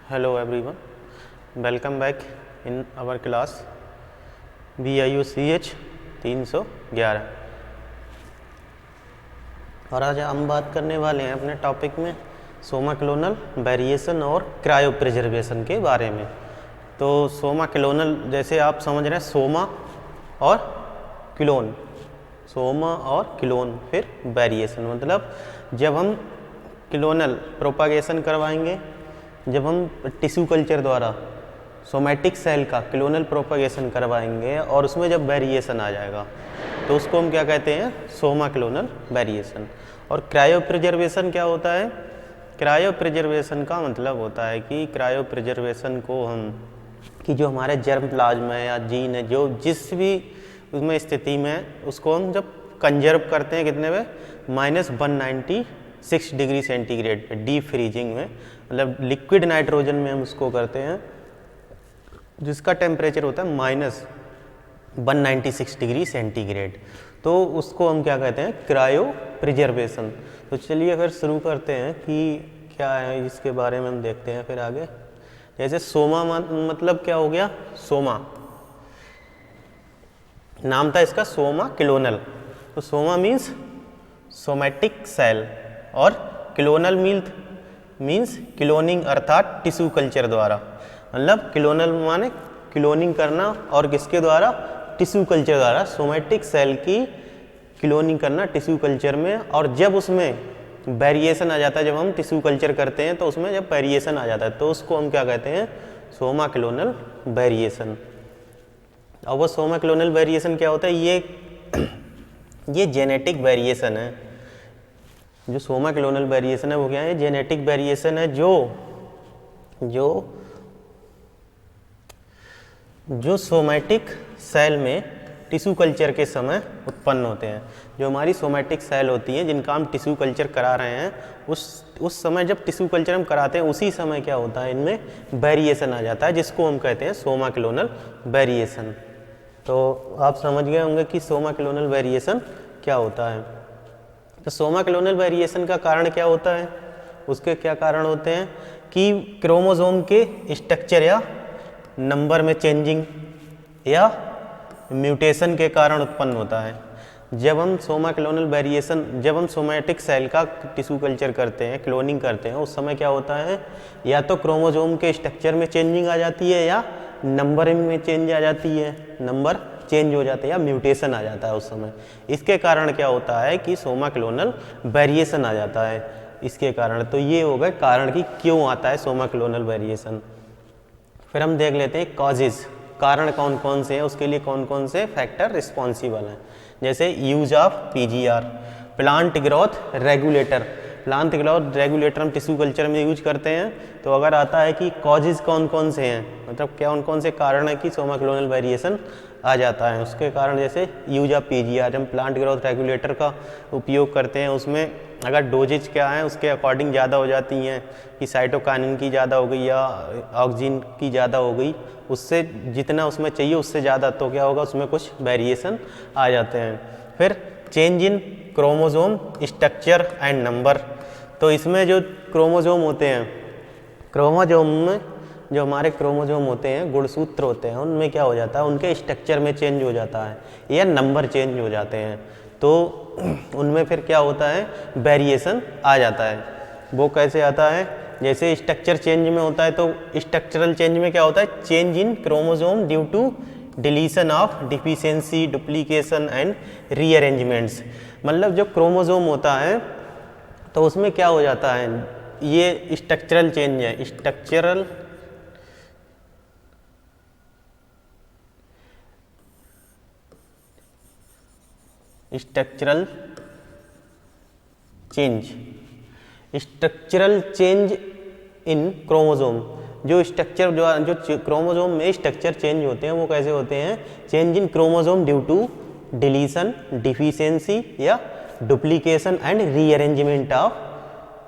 Hello everyone, welcome back in our class BIUCH 311। और आज हम बात करने वाले हैं अपने टॉपिक में सोमा क्लोनल वेरिएशन और क्रायो प्रिजर्वेशन के बारे में। तो सोमा क्लोनल जैसे आप समझ रहे हैं, सोमा और क्लोन, सोमा और क्लोन, फिर वेरिएशन, मतलब जब हम क्लोनल प्रोपागेशन करवाएंगे, जब हम टिश्यू कल्चर द्वारा सोमैटिक सेल का क्लोनल प्रोपागेशन करवाएंगे और उसमें जब वेरिएशन आ जाएगा तो उसको हम क्या कहते हैं, सोमा क्लोनल वेरिएशन। और क्रायो प्रिजर्वेशन क्या होता है? क्रायो प्रिजर्वेशन का मतलब होता है कि क्रायो प्रिजर्वेशन को हम कि जो हमारे जर्म प्लाज्मा है या जीन है, जो जिस भी उसमें स्थिति में है, उसको हम जब कंजर्व करते हैं कितने में, -196 डिग्री सेंटीग्रेड पे, डीप फ्रीजिंग में, मतलब लिक्विड नाइट्रोजन में हम उसको करते हैं, जिसका टेम्परेचर होता है -196 डिग्री सेंटीग्रेड। तो उसको हम क्या कहते हैं, क्रायो प्रिजर्वेशन। तो चलिए फिर शुरू करते हैं कि क्या है, इसके बारे में हम देखते हैं फिर आगे। जैसे सोमा मतलब क्या हो गया, सोमा नाम था इसका, सोमा क्लोनल। तो सोमा मीन्स सोमैटिक सेल और क्लोनल मीन्स क्लोनिंग अर्थात टिश्यू कल्चर द्वारा, मतलब क्लोनल माने क्लोनिंग करना, और किसके द्वारा, टिश्यू कल्चर द्वारा, सोमैटिक सेल की क्लोनिंग करना टिश्यू कल्चर में। और जब उसमें वेरिएशन आ जाता है, जब हम टिश्यू कल्चर करते हैं तो उसमें जब वेरिएशन आ जाता है तो उसको हम क्या कहते हैं, सोमा क्लोनल वेरिएशन। और वो सोमा क्लोनल वेरिएशन क्या होता है, ये जेनेटिक वेरिएशन है। जो सोमा क्लोनल वेरिएशन है वो क्या है, जेनेटिक वेरिएशन है जो सोमैटिक सेल में टिश्यू कल्चर के समय उत्पन्न होते हैं। जो हमारी सोमैटिक सेल होती हैं जिनका हम टिश्यू कल्चर करा रहे हैं, उस समय जब टिश्यू कल्चर हम कराते हैं उसी समय क्या होता है, इनमें वेरिएशन आ जाता है, जिसको हम कहते हैं सोमा क्लोनल वेरिएशन। तो आप समझ गए होंगे कि सोमा क्लोनल वेरिएशन क्या होता है। तो सोमा क्लोनल वेरिएशन का कारण क्या होता है, उसके क्या कारण होते हैं कि क्रोमोसोम के स्ट्रक्चर या नंबर में चेंजिंग या म्यूटेशन के कारण उत्पन्न होता है। जब हम सोमा क्लोनल वेरिएशन, जब हम सोमैटिक सेल का टिश्यू कल्चर करते हैं, क्लोनिंग करते हैं, उस समय क्या होता है, या तो क्रोमोसोम के स्ट्रक्चर में चेंजिंग आ जाती है या नंबरिंग में चेंज आ जाती है, नंबर चेंज हो जाता है या म्यूटेशन आ जाता है उस समय। इसके कारण क्या होता है कि सोमा क्लोनल वेरिएशन आ जाता है, इसके कारण। तो ये हो गए कारण कि क्यों आता है सोमा क्लोनल वेरिएशन। फिर हम देख लेते हैं कॉजेज, कारण कौन कौन से हैं, उसके लिए कौन कौन से फैक्टर रिस्पॉन्सिबल हैं। जैसे use of PGR, plant growth regulator. Plant growth regulator हम टिश्यू कल्चर में यूज करते हैं। तो अगर आता है कि कॉजेज कौन कौन से हैं, मतलब क्या कौन कौन से कारण है कि सोमा क्लोनल वेरिएशन आ जाता है, उसके कारण जैसे यूज ऑफ PGR, हम प्लांट ग्रोथ रेगुलेटर का उपयोग करते हैं, उसमें अगर डोजेज क्या है उसके अकॉर्डिंग ज़्यादा हो जाती हैं कि साइटोकाइनिन की ज़्यादा हो गई या ऑक्सीजन की ज़्यादा हो गई, उससे जितना उसमें चाहिए उससे ज़्यादा, तो क्या होगा, उसमें कुछ वेरिएशन आ जाते हैं। फिर change in chromosome structure and number. तो इसमें जो क्रोमोसोम होते हैं, क्रोमोसोम में जो हमारे क्रोमोसोम होते हैं, गुणसूत्र होते हैं, उनमें क्या हो जाता है, उनके स्ट्रक्चर में चेंज हो जाता है या नंबर चेंज हो जाते हैं। तो उनमें फिर क्या होता है, वेरिएशन आ जाता है। वो कैसे आता है, जैसे स्ट्रक्चर चेंज में होता है, तो स्ट्रक्चरल चेंज में क्या होता है, change in chromosome due to deletion of deficiency, duplication and rearrangements. मतलब जो क्रोमोसोम होता है तो उसमें क्या हो जाता है, ये स्ट्रक्चरल चेंज है, स्ट्रक्चरल चेंज इन क्रोमोसोम। जो स्ट्रक्चर जो क्रोमोसोम में स्ट्रक्चर चेंज होते हैं वो कैसे होते हैं, change in chromosome due to deletion, deficiency या duplication and rearrangement of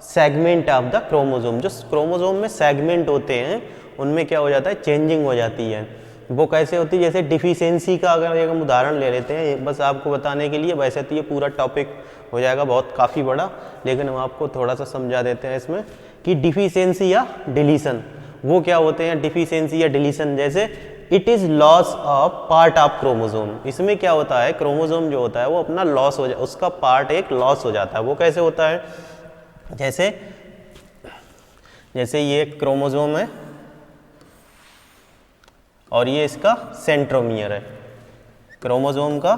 segment of the chromosome. जो क्रोमोसोम में सेगमेंट होते हैं उनमें क्या हो जाता है, चेंजिंग हो जाती है। वो कैसे होती है, जैसे डिफिशियंसी का अगर एक हम उदाहरण ले लेते हैं बस आपको बताने के लिए, वैसे तो ये पूरा टॉपिक हो जाएगा बहुत काफ़ी बड़ा, लेकिन हम आपको थोड़ा सा समझा देते हैं इसमें कि डिफिशियंसी या डिलीशन वो क्या होते हैं, डिफिशियंसी या डिलीशन। जैसे it is loss of part of chromosome, इसमें क्या होता है, क्रोमोसोम जो होता है वो अपना लॉस हो उसका पार्ट एक लॉस हो जाता है। वो कैसे होता है, जैसे ये क्रोमोसोम है और ये इसका सेंट्रोमियर है, क्रोमोसोम का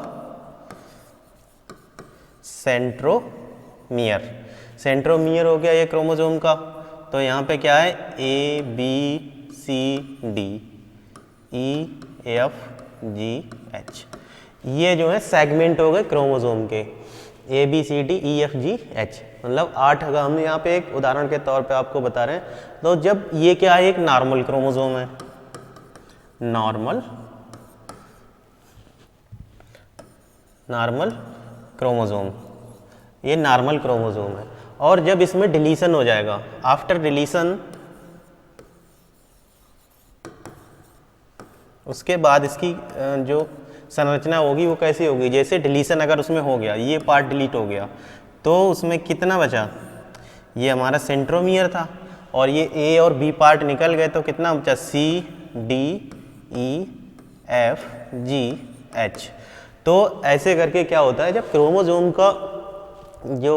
सेंट्रोमियर हो गया ये क्रोमोसोम का। तो यहाँ पे क्या है, A B C D E F G H, ये जो है सेगमेंट हो गए क्रोमोसोम के, A B C D E F G H, मतलब 8। अगर हम यहाँ पे एक उदाहरण के तौर पे आपको बता रहे हैं, तो जब ये क्या है, एक नॉर्मल क्रोमोसोम है, नॉर्मल क्रोमोसोम, ये नॉर्मल क्रोमोसोम है। और जब इसमें डिलीशन हो जाएगा, आफ्टर डिलीशन, उसके बाद इसकी जो संरचना होगी वो कैसी होगी, जैसे डिलीशन अगर उसमें हो गया, ये पार्ट डिलीट हो गया, तो उसमें कितना बचा, ये हमारा सेंट्रोमियर था, और ये ए और बी पार्ट निकल गए, तो कितना बचा, C D E F G H। तो ऐसे करके क्या होता है, जब क्रोमोसोम का जो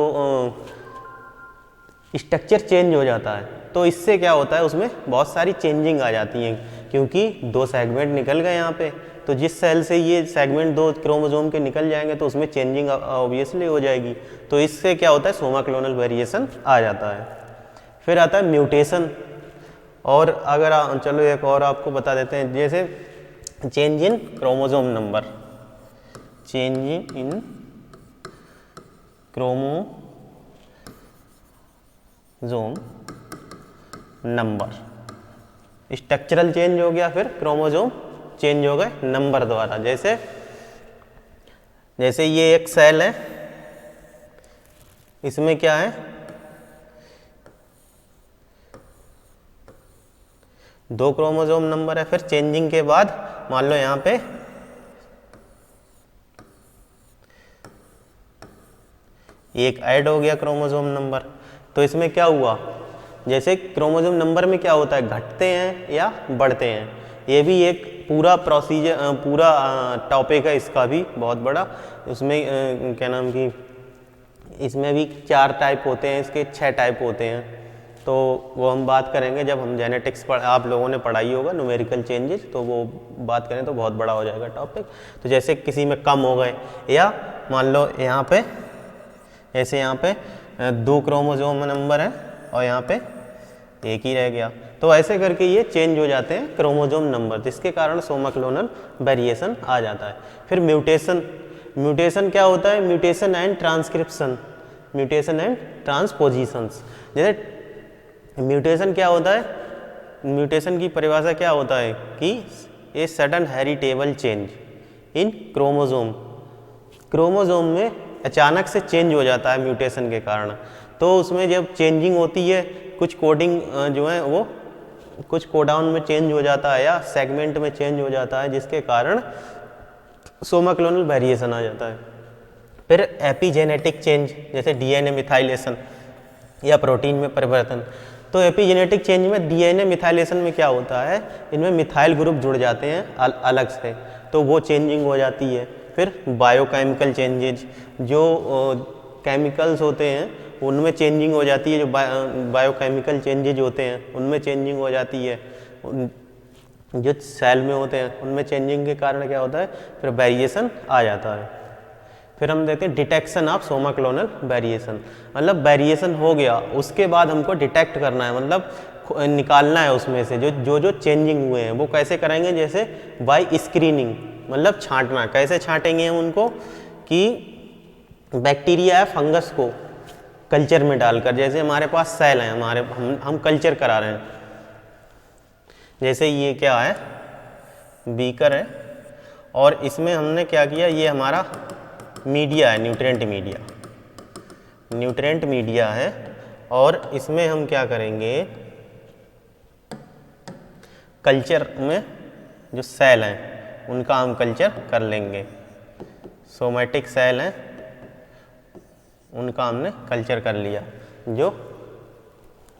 स्ट्रक्चर चेंज हो जाता है, तो इससे क्या होता है, उसमें बहुत सारी चेंजिंग आ जाती हैं, क्योंकि 2 सेगमेंट निकल गए यहाँ पे। तो जिस सेल से ये सेगमेंट 2 क्रोमोसोम के निकल जाएंगे, तो उसमें चेंजिंग ऑब्वियसली हो जाएगी। तो इससे क्या होता है, सोमा क्लोनल वेरिएशन आ जाता है। फिर आता है म्यूटेशन। और अगर चलो एक और आपको बता देते हैं, जैसे change in chromosome number, change in chromosome number, structural change हो गया, फिर क्रोमोसोम चेंज हो गए नंबर द्वारा। जैसे ये एक सेल है, इसमें क्या है, 2 क्रोमोसोम नंबर है, फिर चेंजिंग के बाद मान लो यहाँ पे एक ऐड हो गया क्रोमोसोम नंबर। तो इसमें क्या हुआ, जैसे क्रोमोसोम नंबर में क्या होता है, घटते हैं या बढ़ते हैं, ये भी एक पूरा प्रोसीजर, पूरा टॉपिक है इसका भी बहुत बड़ा। उसमें क्या नाम की, इसमें भी 4 टाइप होते हैं, इसके 6 टाइप होते हैं। तो वो हम बात करेंगे जब हम जेनेटिक्स आप लोगों ने पढ़ाई होगा, न्यूमेरिकल चेंजेस, तो वो बात करें तो बहुत बड़ा हो जाएगा टॉपिक। तो जैसे किसी में कम हो गए, या मान लो यहाँ पे, ऐसे यहाँ पे 2 क्रोमोसोम नंबर है और यहाँ पे एक ही रह गया, तो ऐसे करके ये चेंज हो जाते हैं क्रोमोसोम नंबर, जिसके कारण सोमा क्लोनल वेरिएशन आ जाता है। फिर म्यूटेशन क्या होता है, mutation and transcription, mutation and transpositions. जैसे म्यूटेशन क्या होता है, म्यूटेशन की परिभाषा क्या होता है कि a sudden heritable change in chromosome में अचानक से चेंज हो जाता है म्यूटेशन के कारण। तो उसमें जब चेंजिंग होती है, कुछ कोडिंग जो है वो कुछ कोडाउन में चेंज हो जाता है या सेगमेंट में चेंज हो जाता है, जिसके कारण सोमा क्लोनल वेरिएशन आ जाता है। फिर एपिजेनेटिक चेंज, जैसे डीएनए मिथाइलेशन या प्रोटीन में परिवर्तन। तो एपिजेनेटिक चेंज में डीएनए मिथाइलेशन में क्या होता है, इनमें मिथाइल ग्रुप जुड़ जाते हैं अलग से, तो वो चेंजिंग हो जाती है। फिर बायोकेमिकल चेंजेज, जो केमिकल्स होते हैं उनमें चेंजिंग हो जाती है, जो बायोकेमिकल चेंजेज होते हैं उनमें चेंजिंग हो जाती है, जो सेल में होते हैं उनमें चेंजिंग के कारण क्या होता है, फिर वेरिएशन आ जाता है। फिर हम देखते हैं detection of soma clonal variation, मतलब वेरिएशन हो गया, उसके बाद हमको डिटेक्ट करना है, मतलब निकालना है उसमें से जो चेंजिंग हुए हैं। वो कैसे करेंगे, जैसे बाय स्क्रीनिंग, मतलब छांटना। कैसे छांटेंगे हम उनको, कि बैक्टीरिया या फंगस को कल्चर में डालकर, जैसे हमारे पास सेल हैं, हम कल्चर करा रहे हैं। जैसे ये क्या है, बीकर है, और इसमें हमने क्या किया, ये हमारा मीडिया है, न्यूट्रिएंट मीडिया है, और इसमें हम क्या करेंगे, कल्चर में जो सेल हैं उनका हम कल्चर कर लेंगे। सोमैटिक सेल हैं उनका हमने कल्चर कर लिया, जो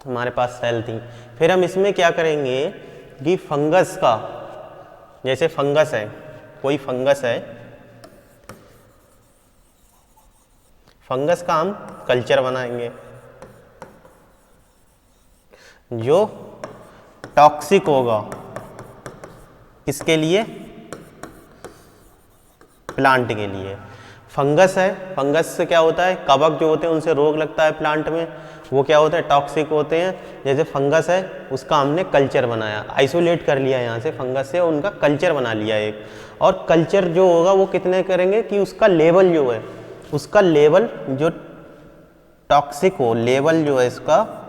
हमारे पास सेल थी। फिर हम इसमें क्या करेंगे कि फंगस का, जैसे फंगस है, कोई फंगस है, फंगस का हम कल्चर बनाएंगे जो टॉक्सिक होगा, किसके लिए? प्लांट के लिए। फंगस है, फंगस से क्या होता है, कवक जो होते हैं उनसे रोग लगता है प्लांट में, वो क्या होते हैं? टॉक्सिक होते हैं। जैसे फंगस है, उसका हमने कल्चर बनाया, आइसोलेट कर लिया यहाँ से फंगस से, उनका कल्चर बना लिया एक। और कल्चर जो होगा वो कितने करेंगे कि उसका लेवल जो है, उसका लेवल जो टॉक्सिक हो, लेवल जो है इसका,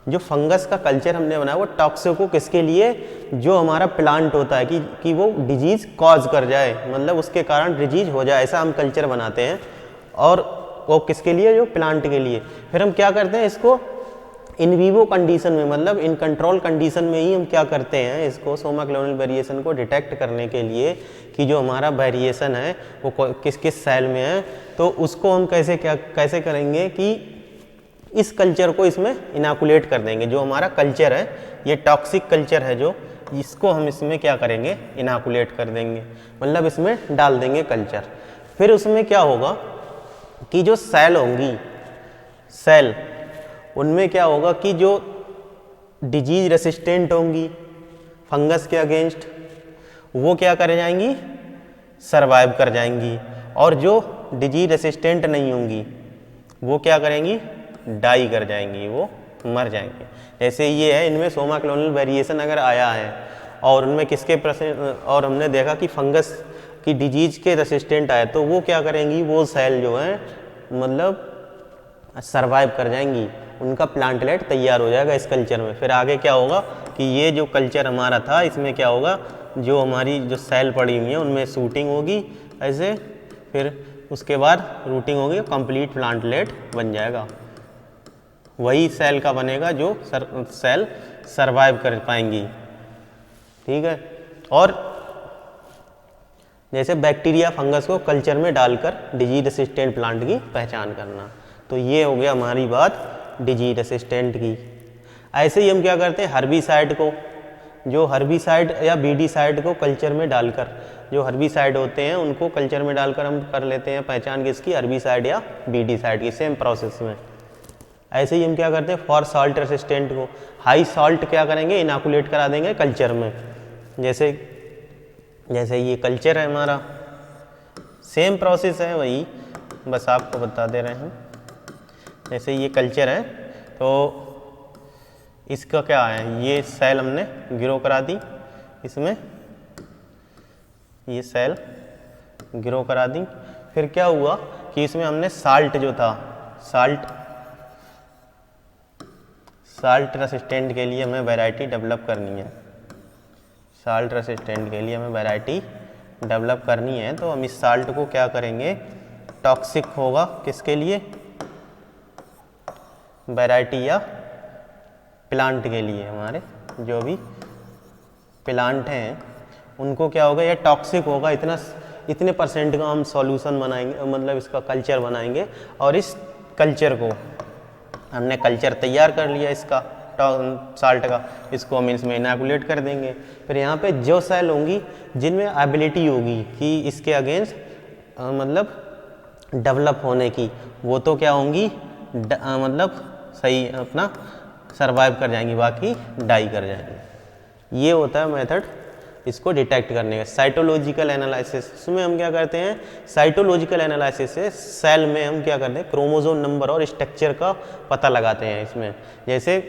जो फंगस का कल्चर हमने बनाया वो टॉक्सिक हो, किसके लिए? जो हमारा प्लांट होता है कि वो डिजीज कॉज कर जाए, मतलब उसके कारण डिजीज हो जाए, ऐसा हम कल्चर बनाते हैं। और वो किसके लिए? जो प्लांट के लिए। फिर हम क्या करते हैं इसको इन वीवो कंडीशन में, मतलब इन कंट्रोल कंडीशन में ही हम क्या करते हैं, इसको सोमा क्लोनल वेरिएशन को डिटेक्ट करने के लिए कि जो हमारा वेरिएशन है वो किस किस सेल में है, तो उसको हम कैसे करेंगे कि इस कल्चर को इसमें इनाकुलेट कर देंगे। जो हमारा कल्चर है, ये टॉक्सिक कल्चर है जो, इसको हम इसमें क्या करेंगे? इनाकुलेट कर देंगे, मतलब इसमें डाल देंगे कल्चर। फिर उसमें क्या होगा कि जो सेल होंगी, सेल, उनमें क्या होगा कि जो डिजीज रेसिस्टेंट होंगी फंगस के अगेंस्ट, वो क्या कर जाएंगी? सरवाइव कर जाएंगी। और जो डिजीज रेसिस्टेंट नहीं होंगी वो क्या करेंगी? डाई कर जाएंगी, वो मर जाएंगे। जैसे ये है, इनमें सोमा क्लोनल वेरिएशन अगर आया है और उनमें किसके और हमने देखा कि फंगस की डिजीज के रेसिस्टेंट आए, तो वो क्या करेंगी? वो सेल जो है मतलब सरवाइव कर जाएंगी, उनका प्लांटलेट तैयार हो जाएगा इस कल्चर में। फिर आगे क्या होगा कि ये जो कल्चर हमारा था, इसमें क्या होगा, जो हमारी जो सेल पड़ी हुई है उनमें शूटिंग होगी ऐसे, फिर उसके बाद रूटिंग होगी, कंप्लीट प्लांटलेट बन जाएगा। वही सेल का बनेगा जो सेल सरवाइव कर पाएंगी, ठीक है। और जैसे बैक्टीरिया फंगस को कल्चर में डालकर डिजीज रेसिस्टेंट प्लांट की पहचान करना, तो ये हो गया हमारी बात डिजीज रेसिस्टेंट की। ऐसे ही हम क्या करते हैं, हर्बिसाइड को, जो हर्बिसाइड या बीडीसाइड को कल्चर में डालकर, जो हर्बिसाइड होते हैं उनको कल्चर में डालकर हम कर लेते हैं पहचान किसकी? हर्बिसाइड या बीडीसाइड की, सेम प्रोसेस में। ऐसे ही हम क्या करते हैं, फॉर सॉल्ट रेसिस्टेंट को हाई सॉल्ट क्या करेंगे? इनाकुलेट करा देंगे कल्चर में। जैसे ये कल्चर है हमारा, सेम प्रोसेस है वही, बस आपको बता दे रहे हैं। जैसे ये कल्चर है तो इसका क्या है, ये सेल हमने ग्रो करा दी, इसमें ये सेल ग्रो करा दी। फिर क्या हुआ कि इसमें हमने साल्ट जो था, साल्ट रेसिस्टेंट के लिए हमें वैरायटी डेवलप करनी है, साल्ट रेसिस्टेंट के लिए हमें वैरायटी डेवलप करनी है। तो हम इस साल्ट को क्या करेंगे? टॉक्सिक होगा किसके लिए? वैरायटी या प्लांट के लिए, हमारे जो भी प्लांट हैं उनको क्या होगा? ये टॉक्सिक होगा, इतने परसेंट का हम सॉल्यूशन बनाएंगे, मतलब इसका कल्चर बनाएंगे। और इस कल्चर को हमने कल्चर तैयार कर लिया इसका साल्ट का, इसको हम इसमें इनाकुलेट कर देंगे। फिर यहाँ पे जो सेल होंगी जिनमें एबिलिटी होगी कि इसके अगेंस्ट मतलब डेवलप होने की, वो तो क्या होंगी? मतलब सही अपना सरवाइव कर जाएंगी, बाकी डाई कर जाएंगी। ये होता है मेथड इसको डिटेक्ट करने का, साइटोलॉजिकल एनालिसिस। इसमें हम क्या करते हैं, साइटोलॉजिकल एनालिसिस से सेल में हम क्या करते हैं, क्रोमोसोम नंबर और स्ट्रक्चर का पता लगाते हैं इसमें। जैसे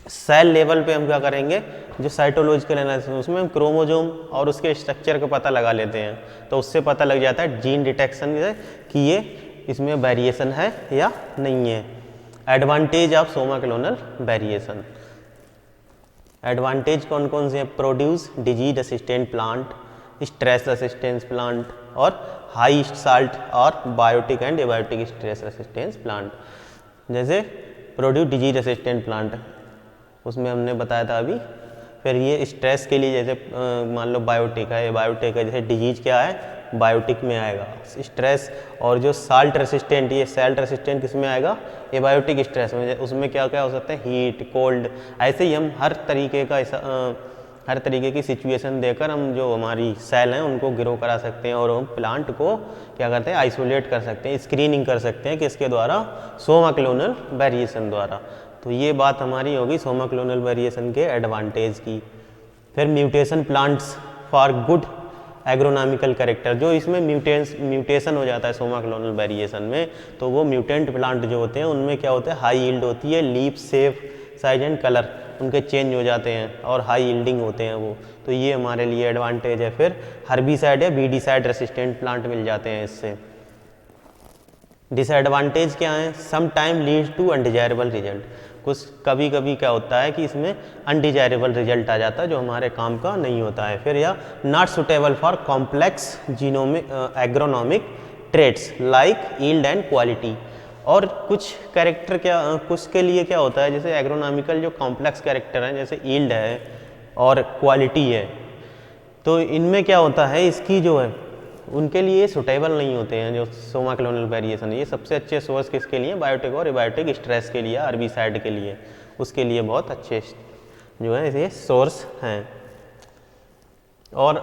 सेल लेवल पे हम क्या करेंगे, जो साइटोलॉजिकल एनालिसिस उसमें हम क्रोमोसोम और उसके स्ट्रक्चर का पता लगा लेते हैं, तो उससे पता लग जाता है जीन डिटेक्शन कि ये इसमें वेरिएशन है या नहीं है। Advantage of soma clonal variation, advantage कौन कौन से हैं? Produce disease resistant plant, stress resistance plant और हाई साल्ट और biotic and abiotic stress resistance plant. जैसे प्रोड्यूस डिजीज रेसिस्टेंट प्लांट, उसमें हमने बताया था अभी। फिर ये स्ट्रेस के लिए जैसे मान लो बायोटिक है, जैसे डिजीज क्या है? बायोटिक में आएगा स्ट्रेस। और जो साल्ट रेसिस्टेंट, ये साल्ट रेसिस्टेंट किस में आएगा, एबायोटिक स्ट्रेस में। उसमें क्या क्या हो सकता है, हीट, कोल्ड, ऐसे ही हम हर तरीके का हर तरीके की सिचुएशन देकर हम जो हमारी सेल हैं उनको ग्रो करा सकते हैं और हम प्लांट को क्या करते हैं, आइसोलेट कर सकते हैं, स्क्रीनिंग कर सकते हैं किसके द्वारा, सोमा क्लोनल वेरिएशन द्वारा। तो ये बात हमारी होगी सोमा क्लोनल वेरिएशन के एडवांटेज की। फिर mutation plants for good agronomical character, जो इसमें म्यूटेशन हो जाता है सोमा क्लोनल वेरिएशन में, तो वो म्यूटेंट प्लांट जो होते हैं उनमें क्या होता है, हाई यील्ड होती है, leaf, shape, size and colour उनके चेंज हो जाते हैं और हाई यील्डिंग होते हैं वो। तो ये हमारे लिए एडवांटेज है। फिर हर्बिसाइड या वीडिसाइड रेसिस्टेंट प्लांट मिल जाते हैं इससे। डिसएडवांटेज क्या है, some time leads to undesirable result, कुछ कभी कभी क्या होता है कि इसमें अनडिजायरेबल रिजल्ट आ जाता है जो हमारे काम का नहीं होता है। फिर या not suitable for complex genomic agronomic traits like yield and quality. और कुछ कैरेक्टर कुछ के लिए क्या होता है, जैसे एग्रोनॉमिकल जो कॉम्प्लेक्स कैरेक्टर हैं जैसे यील्ड है और क्वालिटी है, तो इनमें क्या होता है, इसकी जो है उनके लिए सुटेबल नहीं होते हैं जो सोमा क्लोनल वेरिएशन। ये सबसे अच्छे सोर्स किसके लिए, बायोटिक और एबायोटिक स्ट्रेस के लिए, हर्बिसाइड के लिए, उसके लिए बहुत अच्छे जो है ये सोर्स हैं। और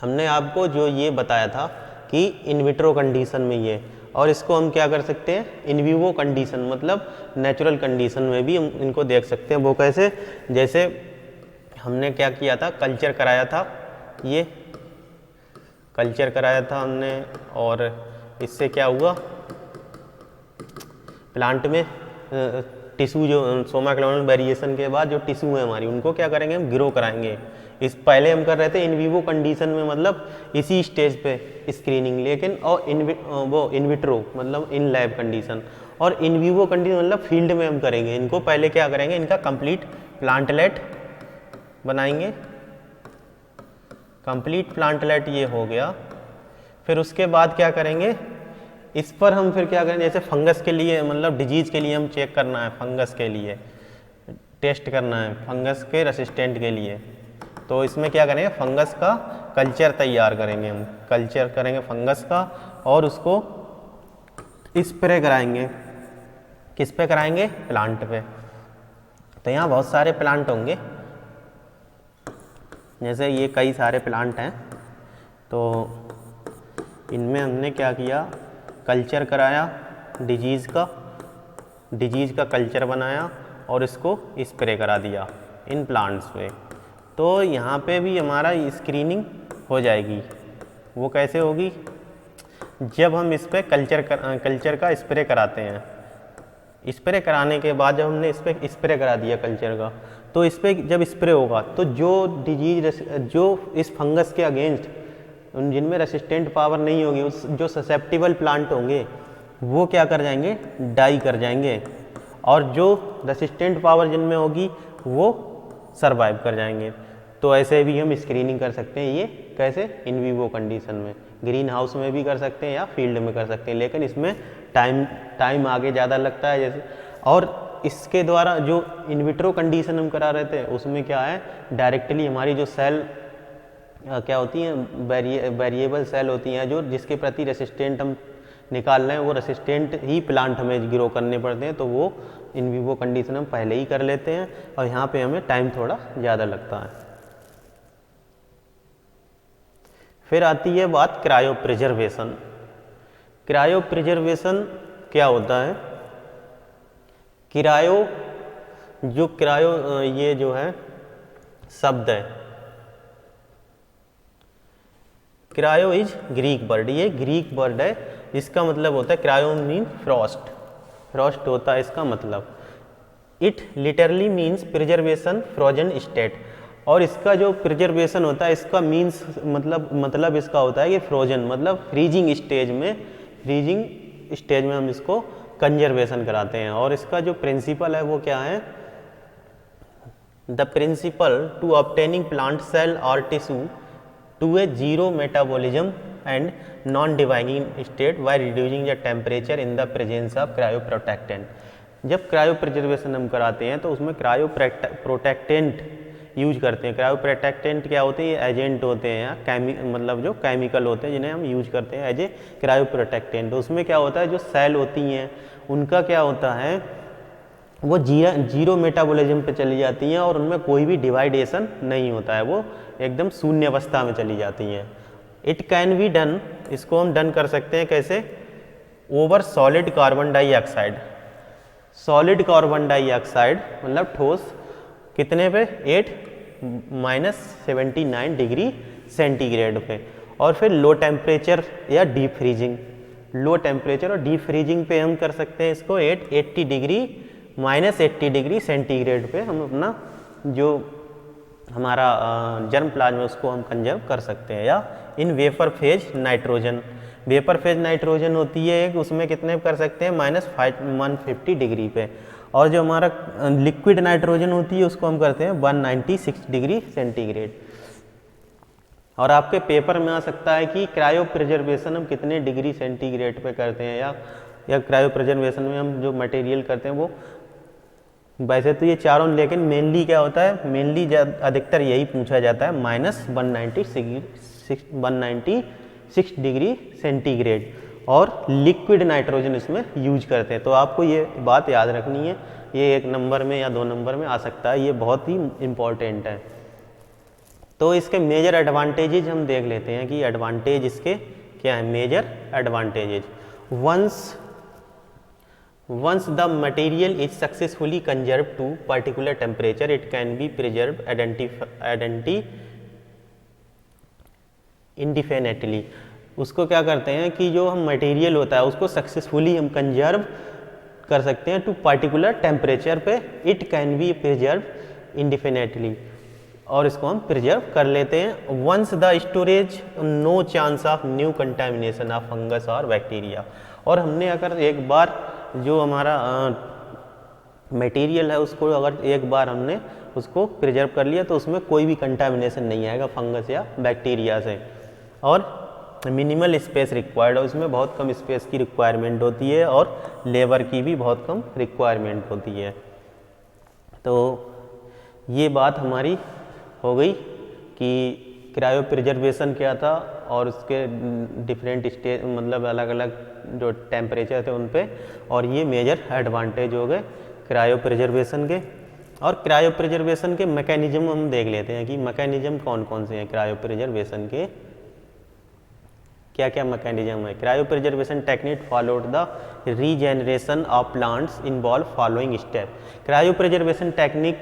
हमने आपको जो ये बताया था कि इन विट्रो कंडीशन में ये, और इसको हम क्या कर सकते हैं, इन विवो कंडीशन मतलब नेचुरल कंडीशन में भी हम इनको देख सकते हैं। वो कैसे, जैसे हमने क्या किया था, कल्चर कराया था, ये कल्चर कराया था हमने, और इससे क्या हुआ, प्लांट में टिश्यू जो सोमा क्लोनल वेरिएशन के बाद जो टिश्यू है हमारी उनको क्या करेंगे, हम ग्रो कराएंगे। इस पहले हम कर रहे थे इन विवो कंडीशन में, मतलब इसी स्टेज पे स्क्रीनिंग, लेकिन और इन विट्रो मतलब इन लैब कंडीशन, और इन विवो कंडीशन मतलब फील्ड में हम करेंगे। इनको पहले क्या करेंगे, इनका कंप्लीट प्लांटलेट बनाएंगे, कंप्लीट प्लांटलेट ये हो गया। फिर उसके बाद क्या करेंगे, इस पर हम फिर क्या करेंगे, जैसे फंगस के लिए मतलब डिजीज़ के लिए हम चेक करना है, फंगस के लिए टेस्ट करना है, फंगस के रेसिस्टेंट के लिए, तो इसमें क्या करेंगे, फंगस का कल्चर तैयार करेंगे, हम कल्चर करेंगे फंगस का और उसको स्प्रे कराएंगे। किस पे कराएंगे, प्लांट पे। तो यहाँ बहुत सारे प्लांट होंगे, जैसे ये कई सारे प्लांट हैं, तो इनमें हमने क्या किया, कल्चर कराया डिजीज़ का कल्चर बनाया और इसको स्प्रे करा दिया इन प्लांट्स पे। तो यहाँ पे भी हमारा स्क्रीनिंग हो जाएगी। वो कैसे होगी, जब हम इस पर कल्चर का स्प्रे कराते हैं, स्प्रे कराने के बाद जब हमने इस पर स्प्रे करा दिया कल्चर का, तो इस पर जब स्प्रे होगा तो जो डिजीज जो इस फंगस के अगेंस्ट जिनमें रेसिस्टेंट पावर नहीं होगी, उस जो ससेप्टिबल प्लांट होंगे वो क्या कर जाएंगे, डाई कर जाएंगे, और जो रेसिस्टेंट पावर जिनमें होगी वो सरवाइव कर जाएंगे। तो ऐसे भी हम स्क्रीनिंग कर सकते हैं। ये कैसे, इन विवो कंडीशन में, ग्रीन हाउस में भी कर सकते हैं या फील्ड में कर सकते हैं, लेकिन इसमें टाइम आगे ज़्यादा लगता है जैसे। और इसके द्वारा जो इन विट्रो कंडीशन हम करा रहे थे उसमें क्या है, डायरेक्टली हमारी जो सेल क्या होती हैं, वेरिएबल सेल होती हैं जो जिसके प्रति रेसिस्टेंट हम निकाल रहे हैं, वो रेसिस्टेंट ही प्लांट हमें ग्रो करने पड़ते हैं, तो वो इन विवो कंडीशन हम पहले ही कर लेते हैं और यहाँ पे हमें टाइम थोड़ा ज़्यादा लगता है। फिर आती है बात क्रायो प्रिजर्वेशन। क्रायो प्रिजर्वेशन क्या होता है, क्रायो ये जो है शब्द है, क्रायो इज ग्रीक वर्ड, ये ग्रीक वर्ड है, इसका मतलब होता है क्रायो मीन फ्रॉस्ट होता है इसका मतलब। It literally means preservation frozen state, और इसका जो प्रिजर्वेशन होता है इसका मीन्स मतलब इसका होता है कि फ्रोजन मतलब फ्रीजिंग स्टेज में हम इसको कंजर्वेशन कराते हैं। और इसका जो प्रिंसिपल है वो क्या है, the principle to obtaining plant cell और tissue to a zero metabolism and non dividing state by reducing the temperature in the presence of cryoprotectant. जब क्रायो प्रिजर्वेशन हम कराते हैं तो उसमें क्रायो प्रोटेक्टेंट यूज करते हैं। क्रायोप्रोटेक्टेंट क्या होते हैं, ये एजेंट होते हैं या मतलब जो केमिकल होते हैं जिन्हें हम यूज करते हैं एज ए क्रायोप्रोटेक्टेंट। उसमें क्या होता है, जो सेल होती हैं उनका क्या होता है, वो जीरो मेटाबॉलिज्म पे चली जाती हैं और उनमें कोई भी डिवाइडेशन नहीं होता है, वो एकदम शून्य अवस्था में चली जाती हैं। इट कैन बी डन, इसको हम डन कर सकते हैं कैसे, over solid carbon dioxide. Solid carbon dioxide मतलब ठोस कितने पे, 8-79 डिग्री सेंटीग्रेड पे, और फिर लो टेम्परेचर या डीप फ्रीजिंग। लो टेम्परेचर और डीप फ्रीजिंग पे हम कर सकते हैं इसको -80 डिग्री सेंटीग्रेड पे हम अपना जो हमारा जर्म प्लाज्मा उसको हम कंजर्व कर सकते हैं। या in vapour phase nitrogen, vapour phase nitrogen होती है एक, उसमें कितने कर सकते हैं, -150 डिग्री पे। और जो हमारा लिक्विड नाइट्रोजन होती है उसको हम करते हैं 196 डिग्री सेंटीग्रेड। और आपके पेपर में आ सकता है कि क्रायो प्रिजर्वेशन हम कितने डिग्री सेंटीग्रेड पे करते हैं, या क्रायो प्रिजर्वेशन में हम जो मटेरियल करते हैं वो, वैसे तो ये चारों, लेकिन मेनली क्या होता है, मेनली अधिकतर यही पूछा जाता है -196 डिग्री सेंटीग्रेड, और लिक्विड नाइट्रोजन इसमें यूज करते हैं। तो आपको ये बात याद रखनी है, ये 1 नंबर में या 2 नंबर में आ सकता है, ये बहुत ही इम्पॉर्टेंट है। तो इसके मेजर एडवांटेजेज हम देख लेते हैं कि एडवांटेज इसके क्या है, major advantages. Once the material is successfully conserved to particular temperature, it can be preserved indefinitely। उसको क्या करते हैं कि जो हम मटेरियल होता है उसको सक्सेसफुली हम कंजर्व कर सकते हैं टू पार्टिकुलर टेम्परेचर पे, it can be preserve indefinitely, और इसको हम प्रिजर्व कर लेते हैं। Once the storage, no chance of new contamination of fungus और बैक्टीरिया। और हमने अगर एक बार जो हमारा मटेरियल है उसको अगर एक बार हमने उसको प्रिजर्व कर लिया तो उसमें कोई भी कंटामिनेशन नहीं आएगा फंगस या बैक्टीरिया से। और मिनिमल स्पेस रिक्वायर्ड है, उसमें बहुत कम स्पेस की रिक्वायरमेंट होती है और लेबर की भी बहुत कम रिक्वायरमेंट होती है। तो ये बात हमारी हो गई कि क्रायो प्रिजर्वेशन क्या था और उसके डिफरेंट स्टेज, मतलब अलग अलग जो टेम्परेचर थे उन पे, और ये मेजर एडवांटेज हो गए क्रायो प्रिजर्वेशन के। और क्रायो प्रिजर्वेशन के मैकेनिज्म हम देख लेते हैं कि मैकेनिज्म कौन कौन से हैं क्रायो प्रिजर्वेशन के, क्या क्या मैकेनिज्म है। Cryo preservation technique followed the regeneration of plants involve following step. Cryo preservation technique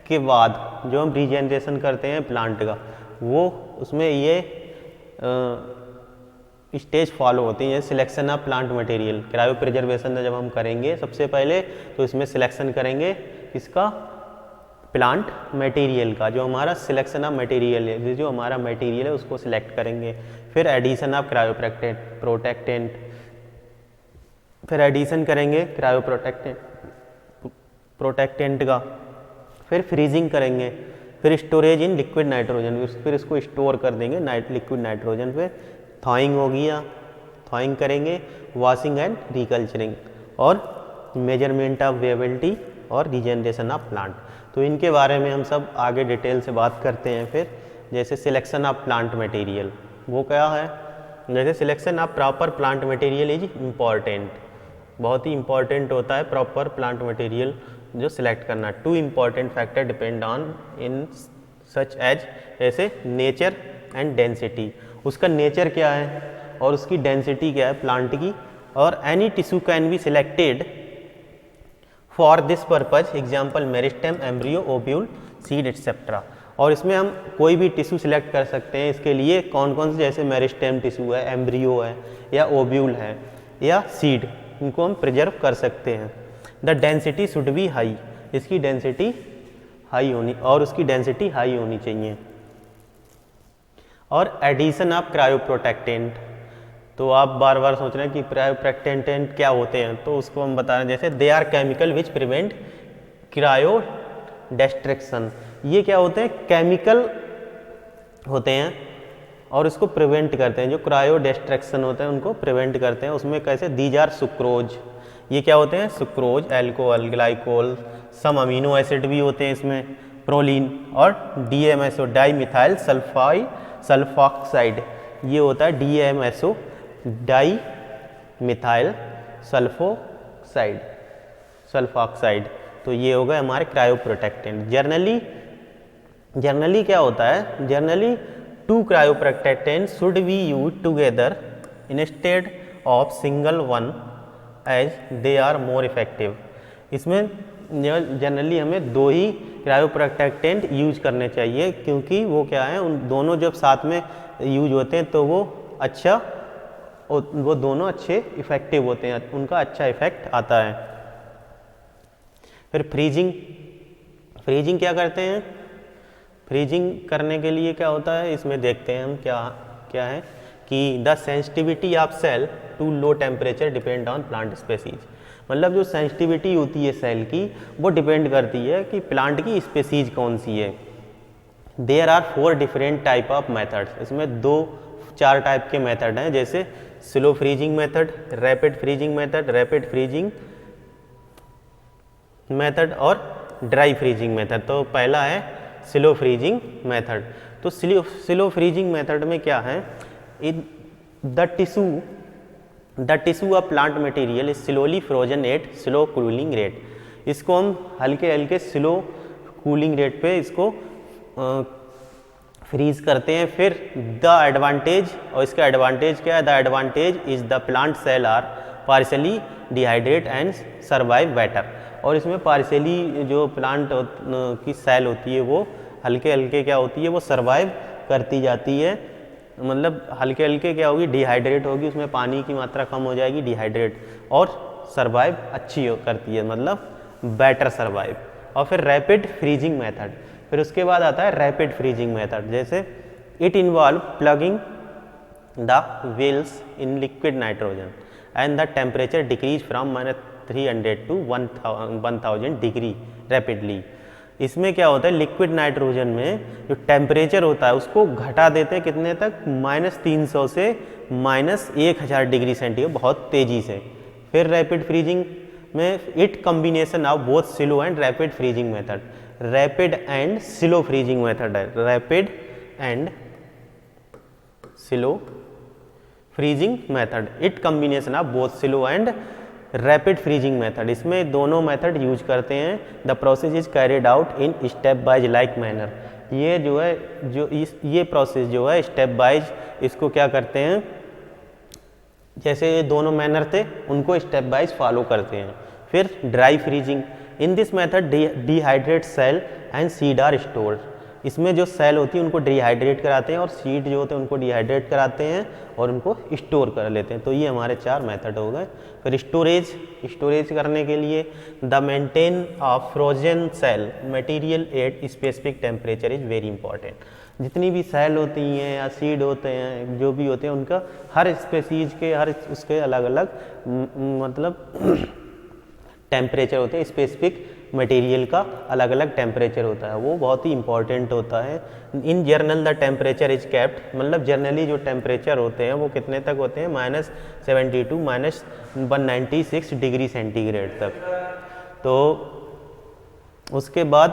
के बाद जो हम रीजेनरेशन करते हैं प्लांट का, वो उसमें ये स्टेज फॉलो होती हैं। Selection of plant material, cryo preservation जब हम करेंगे सबसे पहले तो इसमें सिलेक्शन करेंगे इसका प्लांट मटेरियल का, जो हमारा सिलेक्शन ऑफ मटेरियल है, जो हमारा मटेरियल है उसको सिलेक्ट करेंगे। फिर एडिशन ऑफ क्रायो प्रोटेक्टेंट, फिर एडिशन करेंगे क्रायो प्रोटेक्टेंट का, फिर फ्रीजिंग करेंगे, फिर स्टोरेज इन लिक्विड नाइट्रोजन, फिर इसको स्टोर कर देंगे लिक्विड नाइट्रोजन पे। थॉइंग होगी या थॉइंग करेंगे, वॉशिंग एंड रिकल्चरिंग, और मेजरमेंट ऑफ वेबिलिटी और रीजेनरेशन ऑफ प्लांट। तो इनके बारे में हम सब आगे डिटेल से बात करते हैं। फिर जैसे सिलेक्शन ऑफ प्लांट मटेरियल, वो क्या है, जैसे selection of proper plant material is important, बहुत ही इंपॉर्टेंट होता है प्रॉपर प्लांट मटेरियल जो सिलेक्ट करना। 2 important factor depend on in such as, जैसे नेचर एंड डेंसिटी, उसका नेचर क्या है और उसकी डेंसिटी क्या है प्लांट की। और any tissue can be selected for this purpose, example meristem, embryo, ovule, seed etcetera. और इसमें हम कोई भी टिश्यू सिलेक्ट कर सकते हैं इसके लिए, कौन कौन से, जैसे मेरिस्टेम टिश्यू है, एम्ब्रियो है, या ओव्यूल है, या सीड, इनको हम प्रिजर्व कर सकते हैं। The density should be high, इसकी डेंसिटी हाई होनी, और उसकी डेंसिटी हाई होनी चाहिए। और एडिशन ऑफ क्रायो प्रोटेक्टेंट, तो आप बार बार सोच रहे हैं कि क्रायो प्रोटेक्टेंट क्या होते हैं, तो उसको हम बता रहे हैं, जैसे they are chemical which prevent cryo destruction. ये क्या होते हैं, केमिकल होते हैं और इसको प्रिवेंट करते हैं, जो क्रायो डिस्ट्रक्शन होते हैं उनको प्रिवेंट करते हैं। उसमें कैसे, दीज आर सुक्रोज, ये क्या होते हैं, sucrose, alcohol, glycol, some amino acid भी होते हैं इसमें, प्रोलीन और DMSO डाई मिथाइल सल्फॉक्साइड, ये होता है DMSO डाई मिथाइल सल्फॉक्साइड। तो ये हो गए हमारे क्रायोप्रोटेक्टेंट। जनरली क्या होता है, generally 2 cryoprotectant should be use together instead of single one as they are more effective. इसमें जनरली हमें 2 ही क्रायोप्रोटेक्टेंट यूज करने चाहिए, क्योंकि वो क्या है, उन दोनों जब साथ में यूज होते हैं तो वो दोनों अच्छे इफेक्टिव होते हैं, उनका अच्छा इफेक्ट आता है। फिर फ्रीजिंग क्या करते हैं, फ्रीजिंग करने के लिए क्या होता है, इसमें देखते हैं हम क्या है कि the sensitivity of cell to low temperature depend on plant species. मतलब जो सेंसिटिविटी होती है सेल की, वो डिपेंड करती है कि प्लांट की स्पेसीज कौन सी है। There are 4 different type of methods. इसमें 4 टाइप के मेथड हैं, जैसे slow freezing method, rapid freezing method और ड्राई फ्रीजिंग मेथड। तो पहला है स्लो फ्रीजिंग मेथड। तो स्लो फ्रीजिंग मेथड में क्या है, the tissue of plant material is slowly frozen at slow cooling rate. इसको हम हल्के स्लो कूलिंग रेट पे इसको फ्रीज करते हैं। फिर द एडवांटेज, और इसका एडवांटेज क्या है, the advantage is the plant cell are partially dehydrate and survive better. और इसमें पार्शियली जो प्लांट की सेल होती है वो हल्के क्या होती है, वो सर्वाइव करती जाती है। मतलब हल्के क्या होगी, डिहाइड्रेट होगी, उसमें पानी की मात्रा कम हो जाएगी, डिहाइड्रेट, और सर्वाइव अच्छी करती है, मतलब बेटर सर्वाइव। और फिर रैपिड फ्रीजिंग मेथड, फिर उसके बाद आता है रैपिड फ्रीजिंग मेथड। जैसे it involve plugging the wells in liquid nitrogen and the temperature decrease from -300 to 1000 degree rapidly. इसमें क्या होता है, लिक्विड नाइट्रोजन में जो टेम्परेचर होता है उसको घटा देते हैं कितने तक, -300 से -1000 डिग्री सेंटीग्रेड, बहुत तेज़ी से। फिर रैपिड फ्रीजिंग में it combination of both slow and rapid freezing method, rapid and slow freezing method है, rapid and slow freezing method, it combination of both slow and rapid freezing method. इसमें दोनों method use करते हैं। The process is carried out in stepwise like manner. ये जो है ये process जो है स्टेप वाइज, इसको क्या करते हैं, जैसे ये दोनों मैनर थे उनको स्टेप वाइज फॉलो करते हैं। फिर dry freezing, in this method dehydrate cell and seed are stored. इसमें जो सेल होती है उनको डिहाइड्रेट कराते हैं और सीड जो होते हैं उनको डिहाइड्रेट कराते हैं और उनको स्टोर कर लेते हैं। तो ये हमारे 4 मेथड हो गए। फिर स्टोरेज करने के लिए the maintain of frozen cell material at specific temperature is very important. जितनी भी सेल होती हैं या सीड होते हैं, जो भी होते हैं, उनका हर स्पेसीज के हर उसके अलग अलग मतलब टेम्परेचर होते हैं, स्पेसिफिक मटेरियल का अलग अलग टेम्परेचर होता है, वो बहुत ही इंपॉर्टेंट होता है। In general the temperature is kept, मतलब जर्नली जो टेम्परेचर होते हैं वो कितने तक होते हैं, -72 -196 डिग्री सेंटीग्रेड तक। तो उसके बाद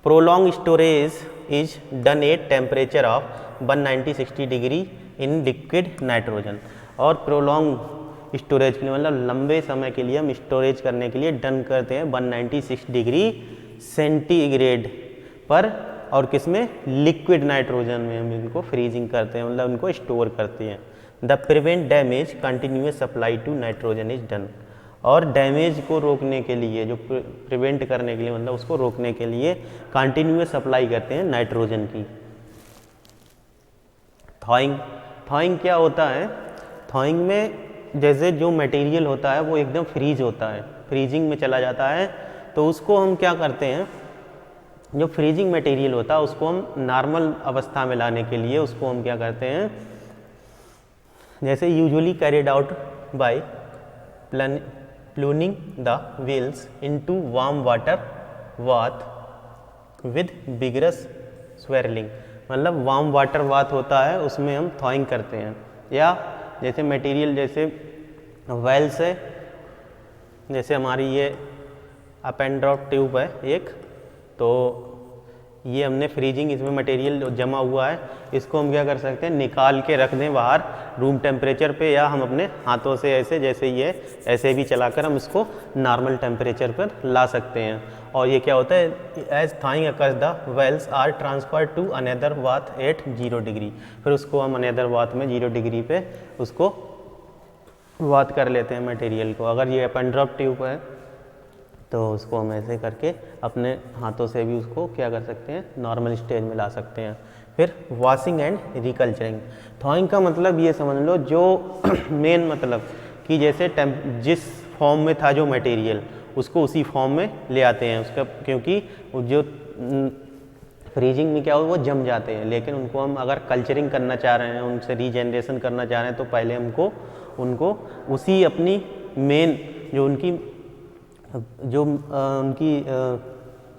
prolong storage is done at temperature of 196 degree in liquid nitrogen. और प्रोलॉन्ग स्टोरेज के लिए मतलब लंबे समय के लिए हम स्टोरेज करने के लिए डन करते हैं 196 डिग्री सेंटीग्रेड पर, और किसमें, लिक्विड नाइट्रोजन में हम इनको फ्रीजिंग करते हैं, मतलब इनको स्टोर करते हैं। The prevent damage continuous supply to nitrogen is done. और डैमेज को रोकने के लिए, जो प्रिवेंट करने के लिए, मतलब उसको रोकने के लिए कंटिन्यूअस सप्लाई करते हैं नाइट्रोजन की। थॉइंग क्या होता है, थॉइंग में जैसे जो मटेरियल होता है वो एकदम फ्रीज होता है, फ्रीजिंग में चला जाता है, तो उसको हम क्या करते हैं, जो फ्रीजिंग मटेरियल होता है उसको हम नॉर्मल अवस्था में लाने के लिए उसको हम क्या करते हैं, जैसे usually carried out by plunging the vials into warm water bath with vigorous swirling, मतलब वार्म वाटर बाथ होता है उसमें हम थॉइंग करते हैं। या जैसे मटेरियल, जैसे वेल्स है, जैसे हमारी ये अप एंड ड्रॉप ट्यूब है एक, तो ये हमने फ्रीजिंग इसमें मटेरियल जमा हुआ है, इसको हम क्या कर सकते हैं, निकाल के रख दें बाहर रूम टेम्परेचर पे, या हम अपने हाथों से ऐसे जैसे ये ऐसे भी चलाकर हम इसको नॉर्मल टेम्परेचर पर ला सकते हैं। और ये क्या होता है, as thawing occurs the wells are transfer to another bath at 0 degree, फिर उसको हम अनदर बाथ में 0 डिग्री पे उसको बाथ कर लेते हैं मटेरियल को। अगर ये अप एंड ड्रॉप ट्यूब है तो उसको हम ऐसे करके अपने हाथों से भी उसको क्या कर सकते हैं, नॉर्मल स्टेज में ला सकते हैं। फिर वॉशिंग एंड रिकल्चरिंग। थॉइंग का मतलब ये समझ लो, जो मेन मतलब कि जैसे जिस फॉर्म में था जो मटेरियल उसको उसी फॉर्म में ले आते हैं उसका, क्योंकि जो फ्रीजिंग में क्या हो वो जम जाते हैं, लेकिन उनको हम अगर कल्चरिंग करना चाह रहे हैं, उनसे रीजनरेशन करना चाह रहे हैं, तो पहले हमको उनको उसी अपनी मेन जो उनकी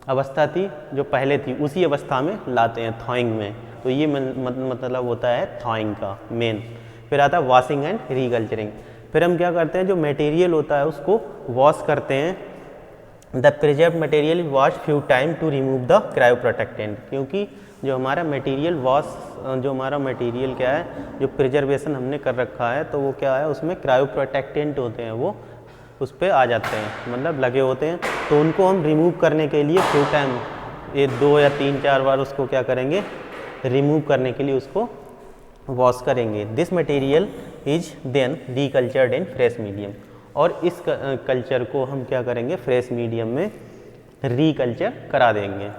अवस्था थी जो पहले थी उसी अवस्था में लाते हैं थॉइंग में। तो ये मतलब होता है थॉइंग का मेन। फिर आता है वॉशिंग एंड रिकल्चरिंग। फिर हम क्या करते हैं, जो मटेरियल होता है उसको वॉश करते हैं। The preserve material is wash few time to remove the cryo protectant, क्योंकि जो हमारा मटेरियल जो हमारा मटेरियल क्या है, जो प्रिजर्वेशन हमने कर रखा है, तो वो क्या है, उसमें क्रायो प्रोटेक्टेंट होते हैं, वो उस पर आ जाते हैं, मतलब लगे होते हैं। तो उनको हम रिमूव करने के लिए फ्यू टाइम, ये 2 या 3-4 बार उसको क्या करेंगे, रिमूव करने के लिए उसको वॉश करेंगे। This material is then recultured in fresh medium, और इस कल्चर को हम क्या करेंगे, फ्रेश मीडियम में रिकल्चर करा देंगे।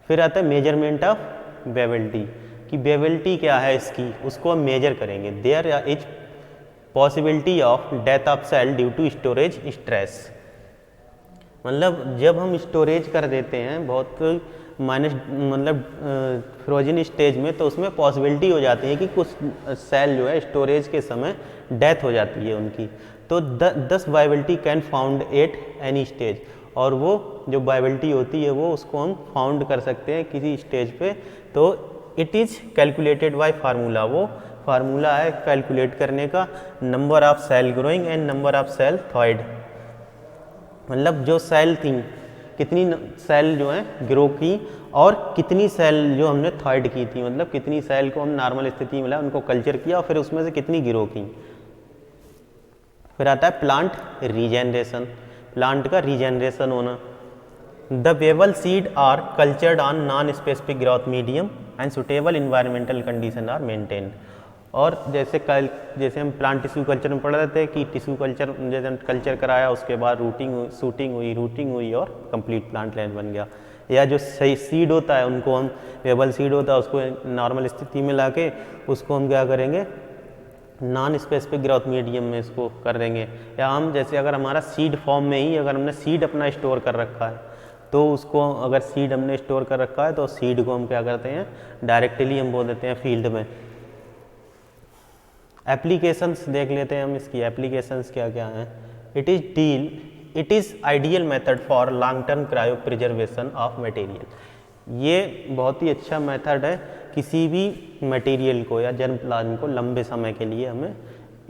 फिर आता है मेजरमेंट ऑफ वेबिलिटी, कि वेबिलिटी क्या है इसकी, उसको हम मेजर करेंगे। There is possibility of death of cell due to storage stress, मतलब जब हम स्टोरेज कर देते हैं बहुत मतलब फ्रोजन स्टेज में, तो उसमें पॉसिबिलिटी हो जाती है कि कुछ सेल जो है स्टोरेज के समय डेथ हो जाती है उनकी। तो दस viability can found at any stage, और वो जो वायबिलिटी होती है वो उसको हम फाउंड कर सकते हैं किसी स्टेज पे। तो it is calculated by formula, वो फार्मूला है कैलकुलेट करने का, number of cell growing and number of cell thawed, मतलब जो सेल थी कितनी सेल जो है ग्रो की और कितनी सेल जो हमने थॉइड की थी, मतलब कितनी सेल को हम नॉर्मल स्थिति में उनको कल्चर किया और फिर उसमें से कितनी ग्रो की। फिर आता है प्लांट रीजेनरेशन, प्लांट का रीजेनरेशन होना। The viable seed are cultured on non specific growth medium and suitable environmental condition are maintain. और जैसे हम प्लांट टिश्यू कल्चर में पढ़ रहे थे कि टिश्यू कल्चर जैसे कल्चर कराया, उसके बाद रूटिंग हुई और कंप्लीट प्लांट लैंड बन गया। या जो सही सीड होता है उनको हम, वेबल सीड होता है उसको नॉर्मल स्थिति में लाके उसको हम क्या करेंगे, नॉन स्पेसिफिक ग्रोथ मीडियम में इसको कर देंगे। या हम जैसे अगर हमारा सीड फॉर्म में ही अगर हमने सीड अपना स्टोर कर रखा है, तो उसको अगर सीड हमने स्टोर कर रखा है तो सीड को हम क्या करते हैं, डायरेक्टली हम बोल देते हैं फील्ड में। एप्लीकेशंस देख लेते हैं हम, इसकी एप्लीकेशंस क्या क्या हैं। It is ideal method for long term cryo preservation of material. ये बहुत ही अच्छा मेथड है किसी भी मटेरियल को या जर्म प्लाज्म को लंबे समय के लिए हमें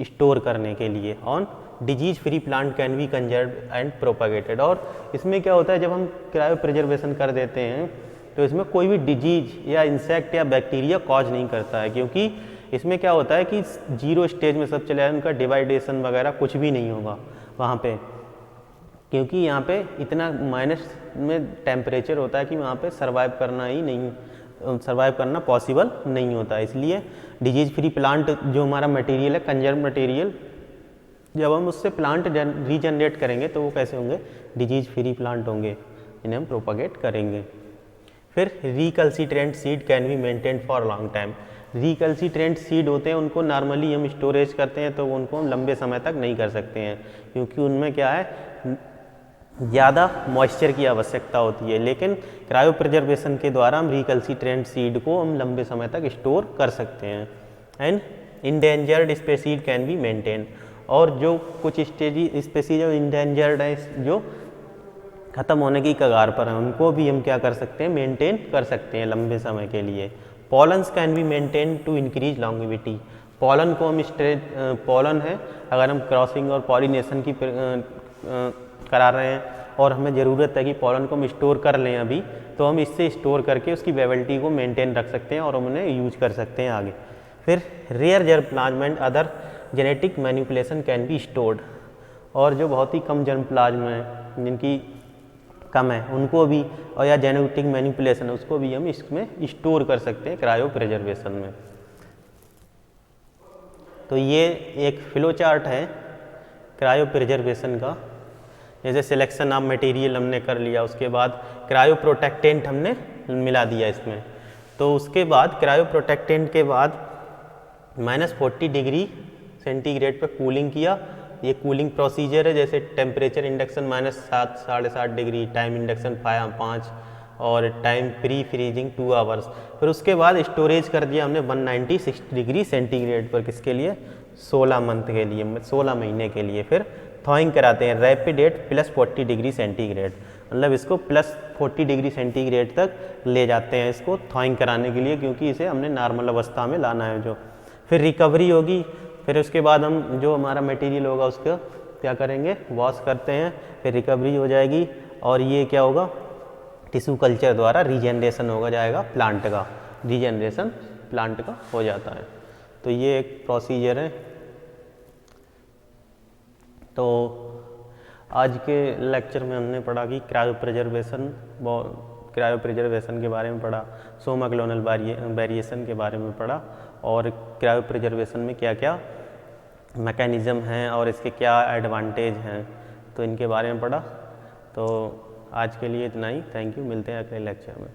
स्टोर करने के लिए। On disease free plant can be conserve and propagated. और इसमें क्या होता है, जब हम क्रायो प्रिजर्वेशन कर देते हैं तो इसमें कोई भी डिजीज या इंसेक्ट या बैक्टीरिया कॉज नहीं करता है, क्योंकि इसमें क्या होता है कि 0 स्टेज में सब चले जाए, उनका डिवाइडेशन वगैरह कुछ भी नहीं होगा वहाँ पे, क्योंकि यहाँ पे इतना माइनस में टेम्परेचर होता है कि वहाँ पे सर्वाइव करना पॉसिबल नहीं होता। इसलिए डिजीज फ्री प्लांट जो हमारा मटेरियल है, कंजर्व मटेरियल, जब हम उससे प्लांट रीजनरेट करेंगे तो वो कैसे होंगे, डिजीज फ्री प्लांट होंगे, इन्हें हम प्रोपागेट करेंगे। फिर recalcitrant seed can be maintain for long time. Recalcitrant seed होते हैं, उनको नॉर्मली हम स्टोरेज करते हैं तो उनको हम लंबे समय तक नहीं कर सकते हैं, क्योंकि उनमें क्या है, ज़्यादा मॉइस्चर की आवश्यकता होती है। लेकिन क्रायो प्रिजर्वेशन के द्वारा हम रिकल्सिट्रेंट सीड को हम लंबे समय तक स्टोर कर सकते हैं। And endangered species can be maintain. और जो कुछ स्पेसीज जो इंडेंजर्ड है, जो ख़त्म होने की कगार पर हैं, उनको भी हम क्या कर सकते हैं, मेंटेन कर सकते हैं लंबे समय के लिए। Pollens can be maintain to increase longevity. Pollen को हम पॉलन है, अगर हम क्रॉसिंग और पॉलिनेशन की करा रहे हैं और हमें ज़रूरत है कि पॉलन को हम स्टोर कर लें अभी, तो हम इससे स्टोर करके उसकी वेबिलिटी को मेंटेन रख सकते हैं और हम उन्हें यूज कर सकते हैं आगे। फिर rare germplasm and other genetic manipulation can be stored, और जो बहुत ही कम जर्म प्लाज्म हैं जिनकी कम है उनको भी, और या जेनेटिक मैनिपुलेशन है उसको भी हम इसमें स्टोर कर सकते हैं क्रायो प्रिजर्वेशन में। तो ये एक फ्लो चार्ट है क्रायो प्रिजर्वेशन का। जैसे सिलेक्शन ऑफ मटेरियल हमने कर लिया, उसके बाद क्रायो प्रोटेक्टेंट हमने मिला दिया इसमें, तो उसके बाद क्रायो प्रोटेक्टेंट के बाद -40 डिग्री सेंटीग्रेड पे कूलिंग किया। ये कूलिंग प्रोसीजर है, जैसे टेम्परेचर इंडक्शन -7 साढ़े 7 डिग्री, टाइम इंडक्शन 5 और टाइम प्री फ्रीजिंग 2 आवर्स। फिर उसके बाद स्टोरेज कर दिया हमने 196 डिग्री सेंटीग्रेड पर, किसके लिए? 16 मंथ के लिए, 16 महीने के लिए। फिर थॉइंग कराते हैं रैपिड एट +40 डिग्री सेंटीग्रेड, मतलब इसको +40 डिग्री सेंटीग्रेड तक ले जाते हैं इसको थॉइंग कराने के लिए, क्योंकि इसे हमने नॉर्मल अवस्था में लाना है जो। फिर रिकवरी होगी, फिर उसके बाद हम जो हमारा मटेरियल होगा उसका क्या करेंगे? वॉश करते हैं, फिर रिकवरी हो जाएगी और ये क्या होगा? टिश्यू कल्चर द्वारा रीजेनरेशन होगा जाएगा प्लांट का, रीजेनरेशन प्लांट का हो जाता है। तो ये एक प्रोसीजर है। तो आज के लेक्चर में हमने पढ़ा कि क्रायो प्रिजर्वेशन के बारे में पढ़ा, सोमा क्लोनल वेरिएशन के बारे में पढ़ा, और क्रायो प्रिजर्वेशन में क्या क्या मैकेनिज़्म हैं और इसके क्या एडवांटेज हैं, तो इनके बारे में पढ़ा। तो आज के लिए इतना ही। थैंक यू, मिलते हैं अगले लेक्चर में।